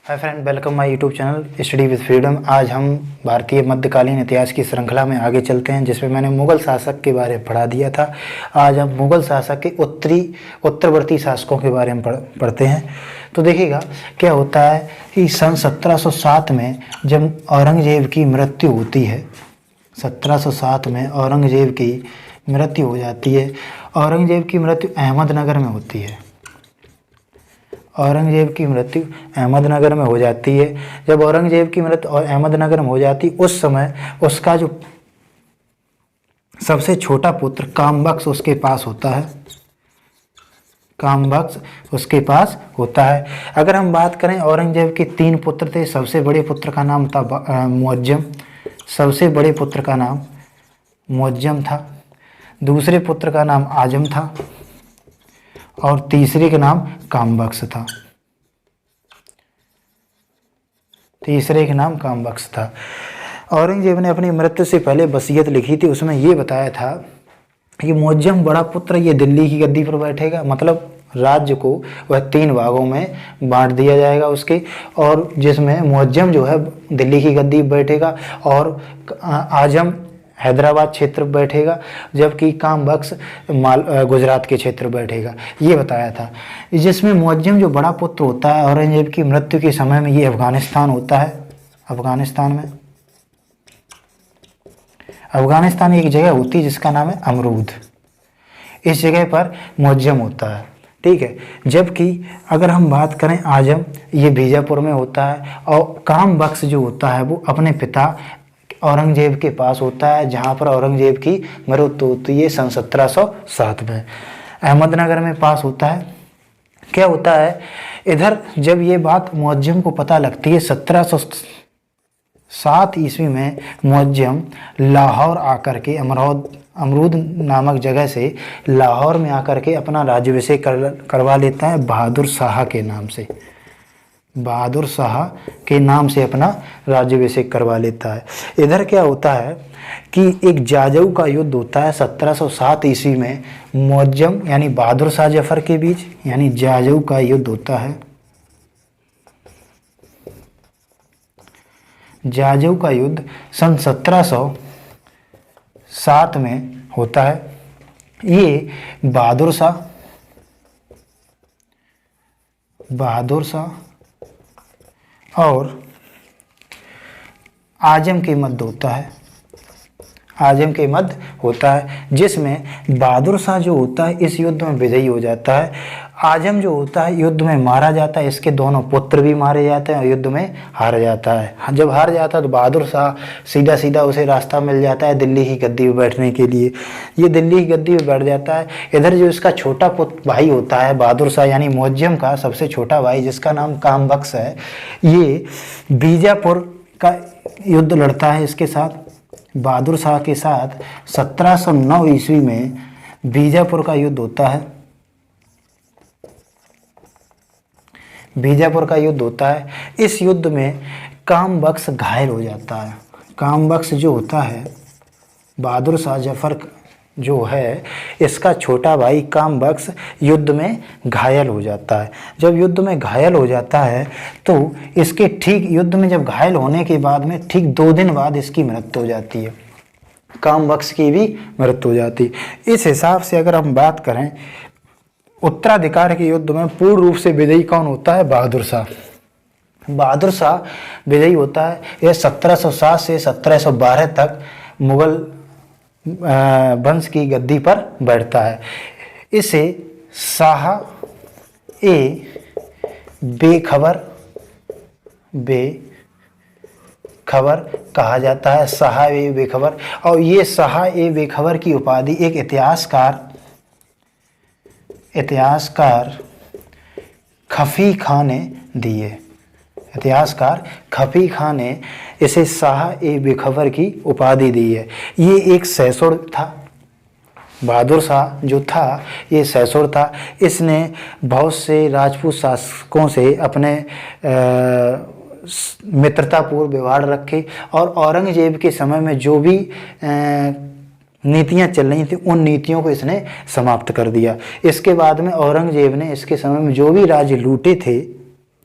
Hi friend, welcome my YouTube channel study with freedom. आज हम भारतीय मध्यकालीन इतिहास की श्रृंखला में आगे चलते हैं, जिसमें मैंने मुगल शासक के बारे में पढ़ा दिया था। आज हम मुगल शासक के उत्तरवर्ती शासकों के बारे में पढ़ते हैं। तो देखिएगा क्या होता है कि सन 1707 में जब औरंगजेब की मृत्यु होती है, 1707 में औरंगजेब की मृत्यु हो जाती है। औरंगजेब की मृत्यु अहमदनगर में होती है। औरंगजेब की मृत्यु अहमदनगर में हो जाती है। जब औरंगजेब की मृत्यु अहमदनगर में हो जाती, उस समय उसका जो सबसे छोटा पुत्र कामबख्श उसके पास होता है। कामबख्श उसके पास होता है। अगर हम बात करें, औरंगजेब के 3 पुत्र थे। सबसे बड़े पुत्र का नाम था मुअज्जम। सबसे बड़े पुत्र का नाम मुअज्जम था। दूसरे पुत्र का नाम आजम था और तीसरे का नाम कामबख्श था। तीसरे का नाम कामबख्श था। औरंगजेब ने अपनी मृत्यु से पहले वसीयत लिखी थी। उसमें ये बताया था कि मुअज्जम बड़ा पुत्र ये दिल्ली की गद्दी पर बैठेगा, मतलब राज्य को वह 3 भागों में बांट दिया जाएगा उसके, और जिसमें मुअज्जम जो है दिल्ली की गद्दी पर बैठेगा और आजम हैदराबाद क्षेत्र बैठेगा, जबकि कामबख्श गुजरात के क्षेत्र बैठेगा। ये बताया था। जिसमें मुअज्जम जो बड़ा पुत्र होता है, औरंगजेब की मृत्यु के समय में ये अफगानिस्तान होता है। अफगानिस्तान एक जगह होती है जिसका नाम है अमरूद। इस जगह पर मुअज्जम होता है, ठीक है। जबकि अगर हम बात करें आजम, ये बीजापुर में होता है, और कामबख्श जो होता है वो अपने पिता औरंगजेब के पास होता है, जहाँ पर औरंगजेब की मृत्यु होती है सन 1707 में। अहमदनगर में पास होता है। क्या होता है इधर, जब ये बात मुअज्जम को पता लगती है 1707 ईस्वी में, मुअज्जम लाहौर आकर के अमरूद नामक जगह से लाहौर में आकर के अपना राज्याभिषेक करवा लेता है बहादुर शाह के नाम से। बहादुर शाह के नाम से अपना राज्याभिषेक करवा लेता है। इधर क्या होता है कि एक जाजऊ का युद्ध होता है 1707 ईस्वी में मुअज्जम यानी बहादुर शाह जफर के बीच, यानी जाजऊ का युद्ध होता है। जाजऊ का युद्ध सन 1707 में होता है। ये बहादुर शाह और आजम के मध्य होता है। जिसमें बहादुर शाह जो होता है इस युद्ध में विजयी हो जाता है। आजम जो होता है युद्ध में मारा जाता है। इसके दोनों पुत्र भी मारे जाते हैं और युद्ध में हार जाता है। जब हार जाता है तो बहादुर शाह सीधा उसे रास्ता मिल जाता है दिल्ली की गद्दी पर बैठने के लिए। ये दिल्ली की गद्दी पर बैठ जाता है। इधर जो इसका छोटा भाई होता है बहादुर शाह यानी मुअज्जम का सबसे छोटा भाई, जिसका नाम कामबख्श है, ये बीजापुर का युद्ध लड़ता है इसके साथ, बहादुर शाह के साथ। 1709 ईस्वी में बीजापुर का युद्ध होता है। बीजापुर का युद्ध होता है। इस युद्ध में कामबख्श घायल हो जाता है। कामबख्श जो होता है, बहादुर शाह जफर जो है, इसका छोटा भाई कामबख्श युद्ध में घायल हो जाता है। जब युद्ध में घायल हो जाता है तो इसके ठीक युद्ध में जब घायल होने के बाद में ठीक 2 दिन बाद इसकी मृत्यु हो जाती है। कामबख्श की भी मृत्यु हो जाती है। इस हिसाब से अगर हम बात करें, उत्तराधिकार के युद्ध में पूर्ण रूप से विजयी कौन होता है? बहादुर शाह। बहादुर शाह विजयी होता है। यह 1707 से 1712 तक मुगल वंश की गद्दी पर बैठता है। इसे शाह ए बेखबर कहा जाता है। शाह ए बेखबर। और ये शाह ए बेखबर की उपाधि एक इतिहासकार खफी खां ने दी है। इतिहासकार खफी खां ने इसे शाह ए बेखबर की उपाधि दी है। ये एक सैसुर था। बहादुर शाह जो था ये सैसुर था। इसने बहुत से राजपूत शासकों से अपने मित्रतापूर्व व्यवहार रखे, और औरंगजेब के समय में जो भी नीतियां चल रही थी उन नीतियों को इसने समाप्त कर दिया। इसके बाद में औरंगजेब ने इसके समय में जो भी राज्य लूटे थे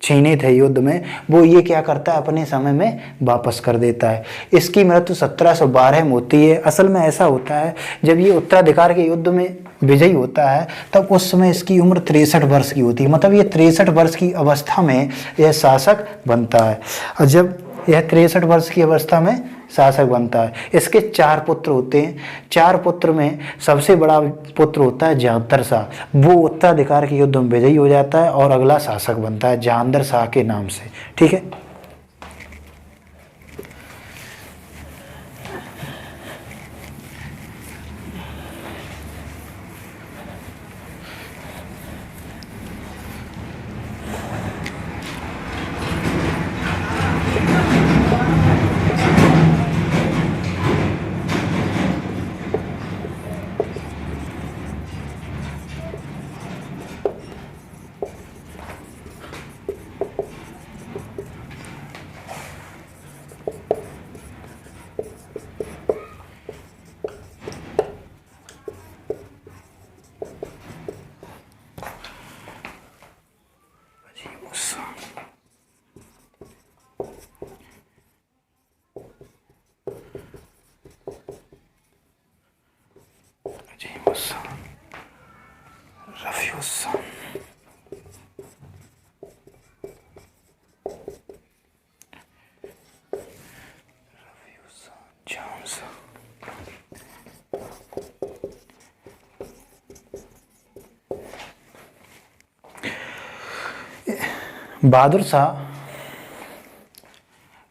छीने थे युद्ध में, वो ये क्या करता है अपने समय में वापस कर देता है। इसकी मृत्यु 1712 में होती है। असल में ऐसा होता है, जब ये उत्तराधिकार के युद्ध में विजयी होता है तब उस समय इसकी उम्र 63 वर्ष की होती है। मतलब ये 63 वर्ष की अवस्था में यह शासक बनता है। और जब यह 63 वर्ष की अवस्था में शासक बनता है, इसके 4 पुत्र होते हैं। 4 पुत्र में सबसे बड़ा पुत्र होता है जहांदर शाह। वो उत्तराधिकार के युद्ध में विजयी हो जाता है और अगला शासक बनता है जहांदर शाह के नाम से। ठीक है।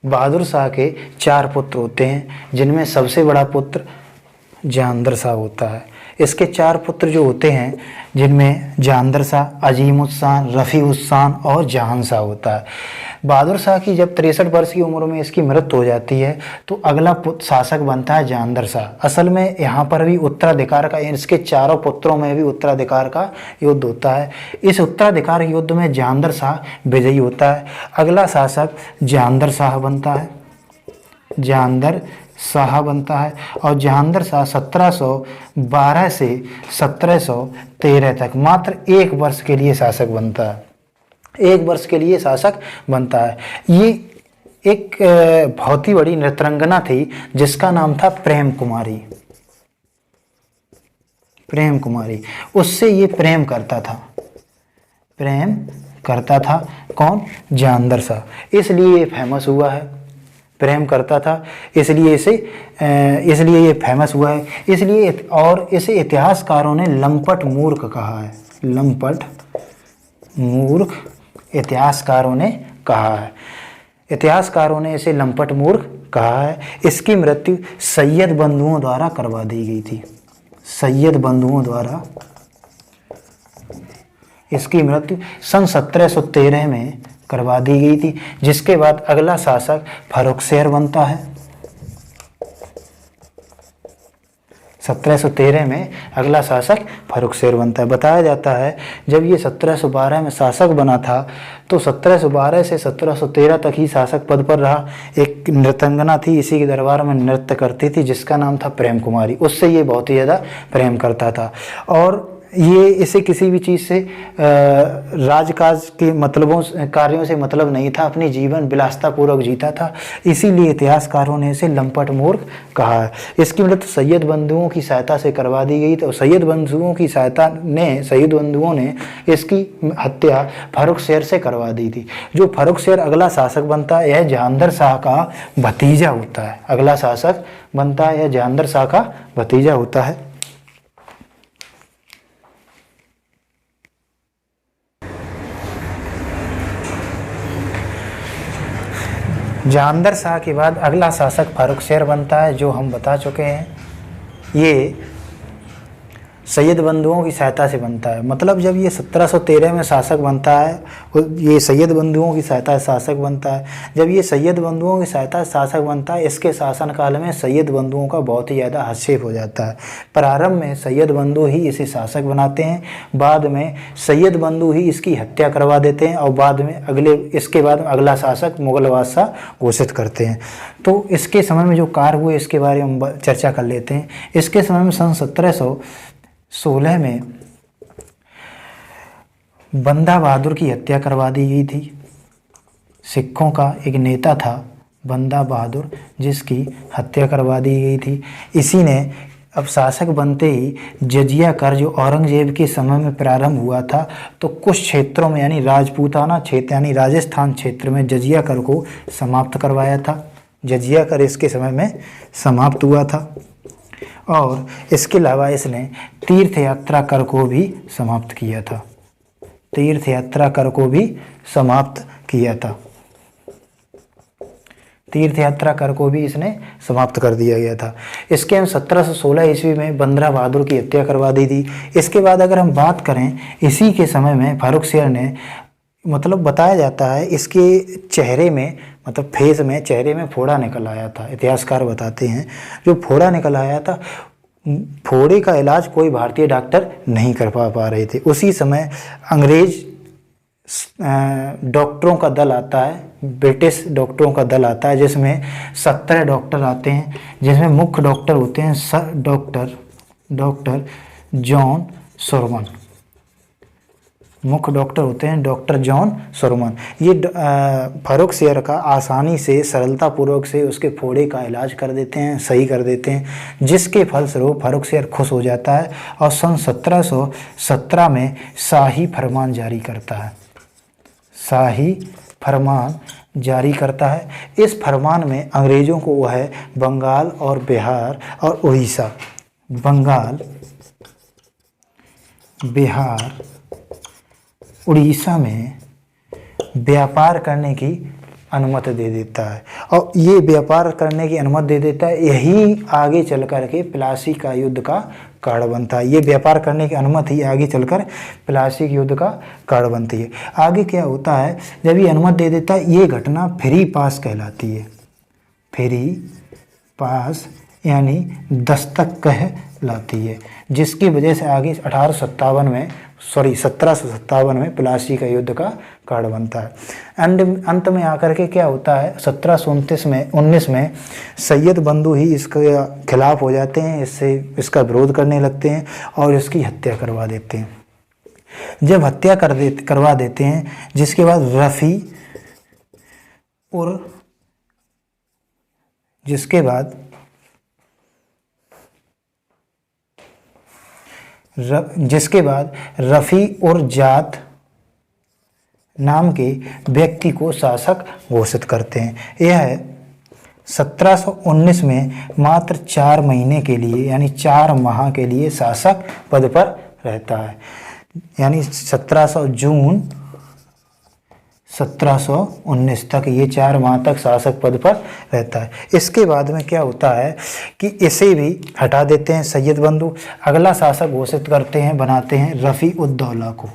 बहादुर शाह के 4 पुत्र होते हैं, जिनमें सबसे बड़ा पुत्र जहांदर शाह होता है। इसके 4 पुत्र जो होते हैं, जिनमें जहांदर शाह, अजीमुद्दीन, रफ़ीउद्दीन और जहान शाह होता है। बहादुर शाह की जब 63 वर्ष की उम्र में इसकी मृत्यु हो जाती है तो अगला शासक बनता है जहांदर शाह। असल में यहाँ पर भी उत्तराधिकार का, इसके चारों पुत्रों में भी उत्तराधिकार का युद्ध होता है। इस उत्तराधिकार युद्ध में जहांदर शाह विजयी होता है। अगला शासक जहांदर शाह बनता है, जहांदर शाह बनता है। और जहांदर शाह 1712 से 1713 तक मात्र 1 वर्ष के लिए शासक बनता है। 1 वर्ष के लिए शासक बनता है। ये एक बहुत ही बड़ी नृत्यरंगना थी जिसका नाम था प्रेम कुमारी। प्रेम कुमारी, उससे ये प्रेम करता था। कौन? जहांदर शाह। इसलिए ये फेमस हुआ है। प्रेम करता था इसलिए ये फेमस हुआ है। इसलिए और इसे इतिहासकारों ने लंपट मूर्ख कहा है। लंपट मूर्ख इतिहासकारों ने कहा है। इतिहासकारों ने इसे लंपट मूर्ख कहा है। इसकी मृत्यु सैयद बंधुओं द्वारा करवा दी गई थी। सैयद बंधुओं द्वारा इसकी मृत्यु सन 1713 में करवा दी गई थी, जिसके बाद अगला शासक फर्रुखशेर बनता है। 1713 में अगला शासक फर्रुखशेर बनता है। बताया जाता है जब ये 1712 में शासक बना था तो 1712 से 1713 तक ही शासक पद पर रहा। एक नृत्यंगना थी, इसी के दरबार में नृत्य करती थी, जिसका नाम था प्रेम कुमारी। उससे ये बहुत ही ज़्यादा प्रेम करता था और ये इसे किसी भी चीज़ से राजकाज के कार्यों से मतलब नहीं था। अपनी जीवन विलासितापूर्वक जीता था, इसीलिए इतिहासकारों ने इसे लंपट मूर्ख कहा है। इसकी मृत्यु सैयद बंधुओं की सहायता से करवा दी गई। तो सैयद बंधुओं ने इसकी हत्या फर्रुखशेर से करवा दी थी। जो फर्रुखशेर अगला शासक बनता है, यह जहांदर शाह का भतीजा होता है। अगला शासक बनता है, यह जहांदर शाह का भतीजा होता है। जहांदर शाह के बाद अगला शासक फर्रुखशेर बनता है, जो हम बता चुके हैं। ये सैयद बंधुओं की सहायता से बनता है। मतलब जब ये 1713 में शासक बनता है, ये सैयद बंधुओं की सहायता से शासक बनता है। जब ये सैयद बंधुओं की सहायता से शासक बनता है, इसके शासनकाल में सैयद बंधुओं का बहुत ही ज़्यादा हस्तक्षेप हो जाता है। प्रारंभ में सैयद बंधु ही इसे शासक बनाते हैं, बाद में सैयद बंधु ही इसकी हत्या करवा देते हैं और बाद में इसके बाद अगला शासक मुगल बादशाह घोषित करते हैं। तो इसके समय में जो कार्य हुए इसके बारे में हम चर्चा कर लेते हैं। इसके समय में सन 1716 में बंदा बहादुर की हत्या करवा दी गई थी। सिखों का एक नेता था बंदा बहादुर, जिसकी हत्या करवा दी गई थी। इसी ने अब शासक बनते ही जजिया कर जो औरंगजेब के समय में प्रारंभ हुआ था, तो कुछ क्षेत्रों में यानी राजपूताना क्षेत्र यानी राजस्थान क्षेत्र में जजिया कर को समाप्त करवाया था। जजिया कर इसके समय में समाप्त हुआ था। और इसके अलावा इसने तीर्थ यात्रा कर को भी समाप्त किया था। तीर्थ यात्रा कर को भी समाप्त किया था। तीर्थ यात्रा कर को भी इसने समाप्त कर दिया गया था। इसके हम 1716 ईस्वी में बंदा बहादुर की हत्या करवा दी थी। इसके बाद अगर हम बात करें, इसी के समय में फारुखसियर ने मतलब बताया जाता है इसके चेहरे में मतलब फेस में चेहरे में फोड़ा निकल आया था। इतिहासकार बताते हैं जो फोड़ा निकल आया था, फोड़े का इलाज कोई भारतीय डॉक्टर नहीं कर पा रहे थे। उसी समय अंग्रेज डॉक्टरों का दल आता है, ब्रिटिश डॉक्टरों का दल आता है, जिसमें 17 डॉक्टर आते हैं, जिसमें मुख्य डॉक्टर होते हैं डॉक्टर जॉन सोरमन। मुख्य डॉक्टर होते हैं डॉक्टर जॉन सोरमन। ये फारुखसियर का आसानी से सरलतापूर्वक से उसके फोड़े का इलाज कर देते हैं, सही कर देते हैं, जिसके फलस्वरूप फारुखसियर खुश हो जाता है और सन 1717 में शाही फरमान जारी करता है। शाही फरमान जारी करता है। इस फरमान में अंग्रेज़ों को वह बंगाल और बिहार और उड़ीसा, बंगाल, बिहार, उड़ीसा में व्यापार करने की अनुमति दे देता है। और ये व्यापार करने की अनुमति दे देता है, यही आगे चल कर के प्लासी का युद्ध का कारण बनता है। ये व्यापार करने की अनुमति आगे चलकर प्लासी के युद्ध का कारण बनती है। आगे क्या होता है, जब ये अनुमति दे देता है, ये घटना फ्री पास कहलाती है। फ्री पास यानी दस्तक कहलाती है, जिसकी वजह से आगे 1757 में प्लासी का युद्ध का कारण बनता है। अंत में आकर के क्या होता है, 1719 में सैयद बंधु ही इसके खिलाफ हो जाते हैं, इसका विरोध करने लगते हैं और इसकी हत्या करवा देते हैं। जब हत्या करवा देते हैं, जिसके बाद रफ़ी और जात नाम के व्यक्ति को शासक घोषित करते हैं। यह 1719 में मात्र 4 महीने के लिए यानी 4 माह के लिए शासक पद पर रहता है। यानी 17 जून 1719 तक ये 4 माह तक शासक पद पर रहता है। इसके बाद में क्या होता है कि इसे भी हटा देते हैं सैयद बंधु। अगला शासक घोषित करते हैं, बनाते हैं रफ़ी-उद-दौला को।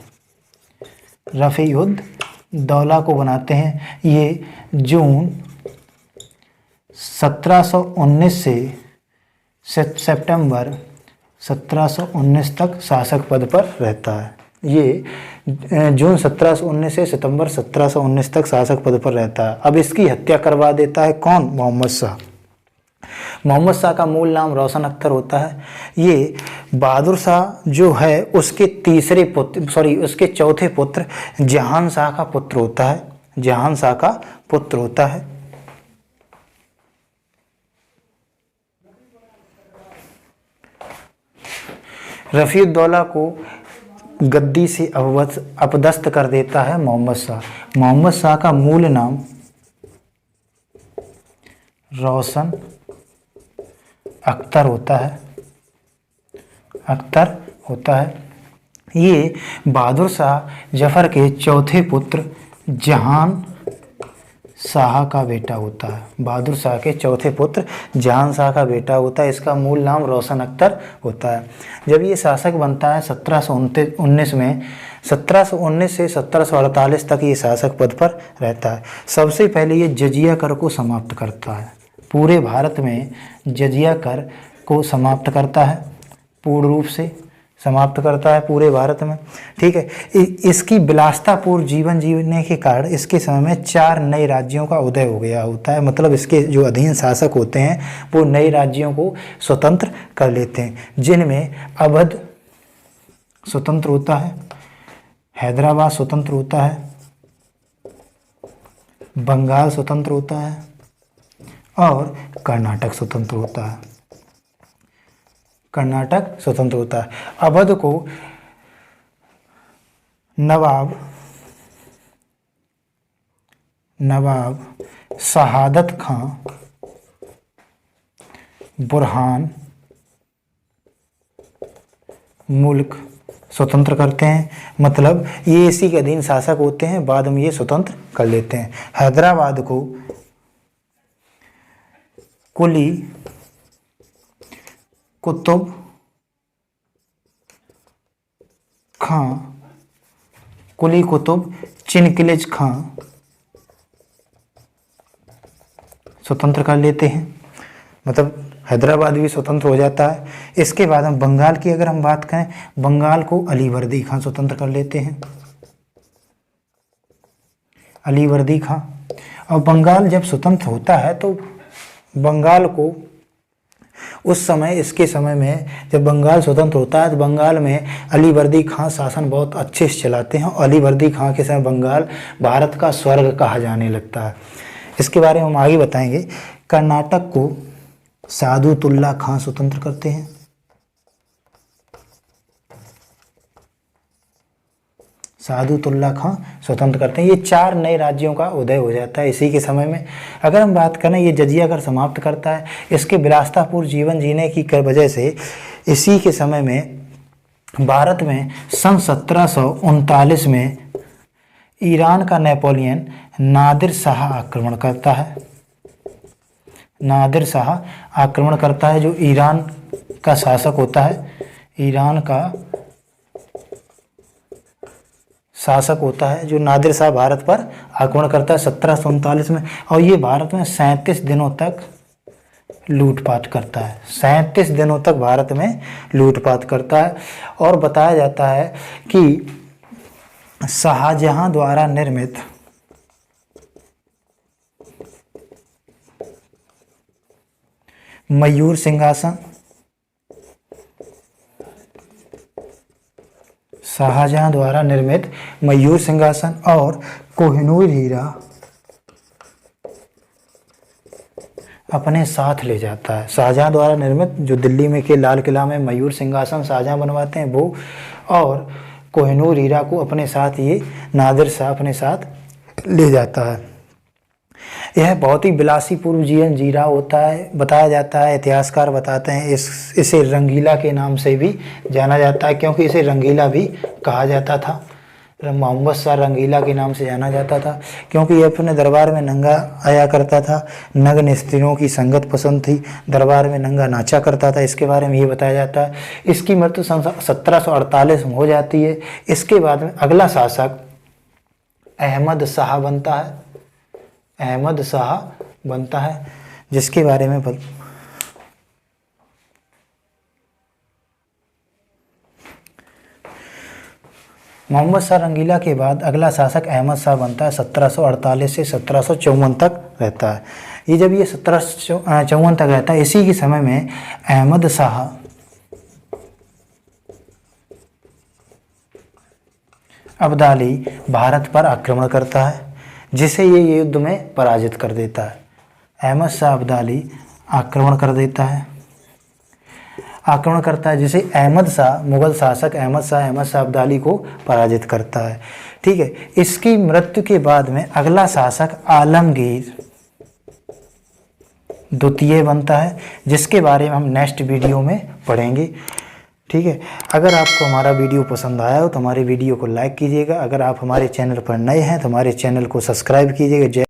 रफ़ी-उद-दौला को बनाते हैं। ये जून 1719 से सितंबर 1719 तक शासक पद पर रहता है। ये जून 1719 से सितंबर 1719 तक शासक पद पर रहता है। अब इसकी हत्या करवा देता है कौन? मोहम्मद शाह। मोहम्मद शाह का मूल नाम रोशन अख्तर होता है। ये बहादुर शाह जो है उसके उसके चौथे पुत्र जहान शाह का पुत्र होता है। जहान शाह का पुत्र होता है। रफ़ी-उद-दौला को गद्दी से अपदस्थ कर देता है मोहम्मद शाह। मोहम्मद शाह का मूल नाम रोशन अख्तर होता है। ये बहादुर शाह जफर के चौथे पुत्र जहान शाह का बेटा होता है। बहादुर शाह के चौथे पुत्र जहान शाह का बेटा होता है। इसका मूल नाम रोशन अख्तर होता है। जब ये शासक बनता है 1719 में, 1719 से 1748 तक ये शासक पद पर रहता है। सबसे पहले ये जजिया कर को समाप्त करता है। पूरे भारत में जजिया कर को समाप्त करता है, पूर्ण रूप से समाप्त करता है पूरे भारत में। ठीक है। इसकी विलासतापूर्ण जीवन जीने के कारण इसके समय में 4 नए राज्यों का उदय हो गया होता है। मतलब इसके जो अधीन शासक होते हैं वो नए राज्यों को स्वतंत्र कर लेते हैं, जिनमें अवध स्वतंत्र होता है, हैदराबाद स्वतंत्र होता है, बंगाल स्वतंत्र होता है और कर्नाटक स्वतंत्र होता है। कर्नाटक स्वतंत्र होता है। अवध को नवाब शहादत खां बुरहान मुल्क स्वतंत्र करते हैं। मतलब ये इसी के अधीन शासक होते हैं, बाद में ये स्वतंत्र कर लेते हैं। हैदराबाद को कुली कुतुब चिनकिलिज खां स्वतंत्र कर लेते हैं। मतलब हैदराबाद भी स्वतंत्र हो जाता है। इसके बाद हम बंगाल की अगर हम बात करें, बंगाल को अलीवर्दी खां स्वतंत्र कर लेते हैं, अलीवर्दी खां। और बंगाल जब स्वतंत्र होता है तो बंगाल को उस समय, इसके समय में जब बंगाल स्वतंत्र होता है तो बंगाल में अलीवर्दी खां शासन बहुत अच्छे से चलाते हैं। और अलीवर्दी खां के समय बंगाल भारत का स्वर्ग कहा जाने लगता है। इसके बारे में हम आगे बताएंगे। कर्नाटक को सादुतुल्ला खां स्वतंत्र करते हैं। सादुतुल्ला खां स्वतंत्र करते हैं। ये 4 नए राज्यों का उदय हो जाता है इसी के समय में। अगर हम बात करें, ये जजिया कर समाप्त करता है। इसके विलासतापूर्ण जीवन जीने की वजह से इसी के समय में भारत में सन 1739 में ईरान का नेपोलियन नादिर शाह आक्रमण करता है। नादिर शाह आक्रमण करता है, जो ईरान का शासक होता है। ईरान का शासक होता है जो नादिर शाह भारत पर आक्रमण करता है 1739 में। और ये भारत में 37 दिनों तक लूटपाट करता है। 37 दिनों तक भारत में लूटपाट करता है। और बताया जाता है कि शाहजहां द्वारा निर्मित मयूर सिंहासन, शाहजहां द्वारा निर्मित मयूर सिंहासन और कोहिनूर हीरा अपने साथ ले जाता है। शाहजहां द्वारा निर्मित जो दिल्ली में के लाल किला में मयूर सिंहासन शाहजहां बनवाते हैं वो, और कोहिनूर हीरा को अपने साथ ये नादिर शाह अपने साथ ले जाता है। यह बहुत ही विलासीपूर्ण जीवन जी रहा होता है। बताया जाता है, इतिहासकार बताते हैं, इसे रंगीला के नाम से भी जाना जाता है, क्योंकि इसे रंगीला भी कहा जाता था। मोहम्मद शाह रंगीला के नाम से जाना जाता था, क्योंकि यह अपने दरबार में नंगा आया करता था। नग्न स्त्रियों की संगत पसंद थी, दरबार में नंगा नाचा करता था। इसके बारे में ये बताया जाता है। इसकी मृत्यु सन 1748 में हो जाती है। इसके बाद में अगला शासक अहमद शाह बनता है। अहमद शाह बनता है, जिसके बारे में मोहम्मद शाह रंगीला के बाद अगला शासक अहमद शाह बनता है। 1748 से 1754 तक रहता है। ये जब ये 1754 तक रहता है, इसी के समय में अहमद शाह अब्दाली भारत पर आक्रमण करता है, जिसे ये युद्ध में पराजित कर देता है। अहमद शाह अब्दाली आक्रमण कर देता है, आक्रमण करता है, जिसे अहमद शाह, मुगल शासक अहमद शाह अब्दाली को पराजित करता है। ठीक है। इसकी मृत्यु के बाद में अगला शासक आलमगीर द्वितीय बनता है, जिसके बारे में हम नेक्स्ट वीडियो में पढ़ेंगे। ठीक है। अगर आपको हमारा वीडियो पसंद आया हो तो हमारे वीडियो को लाइक कीजिएगा। अगर आप हमारे चैनल पर नए हैं तो हमारे चैनल को सब्सक्राइब कीजिएगा।